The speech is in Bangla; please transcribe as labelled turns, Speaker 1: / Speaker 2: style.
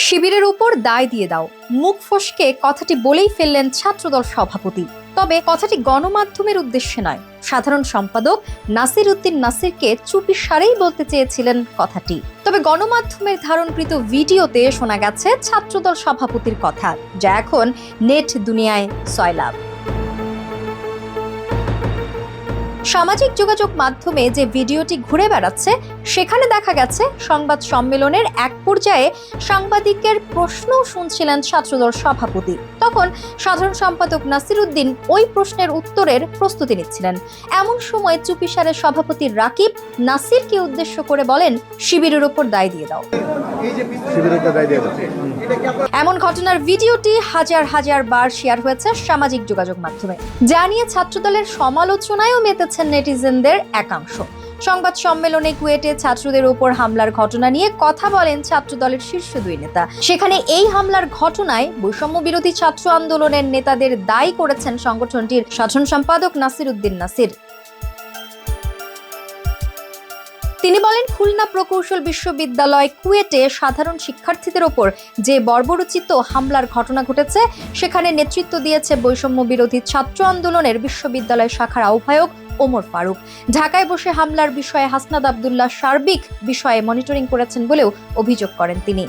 Speaker 1: শিবিরের উপর দায় দিয়ে দাও, মুখ ফসকে কথাটি বলেই ফেললেন ছাত্রদল সভাপতি। তবে কথাটি গণমাধ্যমের উদ্দেশ্যে নয়, সাধারণ সম্পাদক নাসির উদ্দিন নাসিরকে চুপিসারেই বলতে চেয়েছিলেন কথাটি। তবে গণমাধ্যমের ধারণকৃত ভিডিওতে শোনা গেছে ছাত্রদল সভাপতির কথা, যা এখন নেট দুনিয়ায় সয়লাব। সামাজিক যোগাযোগ মাধ্যমে যে ভিডিওটি ঘুরে বেড়াচ্ছে সেখানে দেখা গেছে সংবাদ সম্মেলনের এক পর্যায়ে সাংবাদিকের প্রশ্ন শুনছিলেন ছাত্রদল সভাপতি। তখন সাধারণ সম্পাদক নাসির উদ্দিন ওই প্রশ্নের উত্তরের প্রস্তুতি নিচ্ছিলেন। এমন সময় চুপিসারে সভাপতি রাকিব নাসিরকে উদ্দেশ্য করে বলেন, শিবিরের উপর দায় দিয়ে দাও। এমন ঘটনার ভিডিওটি হাজার হাজার বার শেয়ার হয়েছে সামাজিক যোগাযোগ মাধ্যমে, যা নিয়ে ছাত্রদলের সমালোচনায়ও মেতেছেন নেটিজেনদের একাংশ। সংবাদ সম্মেলনে কুয়েটে ছাত্রদের উপর হামলার ঘটনা নিয়ে কথা বলেন ছাত্রদলের শীর্ষ দুই নেতা। সেখানে এই হামলার ঘটনায় বৈষম্য বিরোধী ছাত্র আন্দোলনের নেতাদের দায়ী করেছেন সংগঠনটির সাধারণ সম্পাদক নাসির উদ্দিন নাসির। তিনি বলেন, খুলনা প্রকৌশল বিশ্ববিদ্যালয় কুয়েটে সাধারণ শিক্ষার্থীদের ওপর যে বর্বরোচিত হামলার ঘটনা ঘটেছে সেখানে নেতৃত্ব দিয়েছে বৈষম্য বিরোধী ছাত্র আন্দোলনের বিশ্ববিদ্যালয় শাখার আহ্বায়ক ওমর ফারুক। ঢাকায় বসে হামলার বিষয়ে হাসনাত আব্দুল্লাহ সার্বিক বিষয়ে মনিটরিং করেছেন বলেও অভিযোগ করেন তিনি।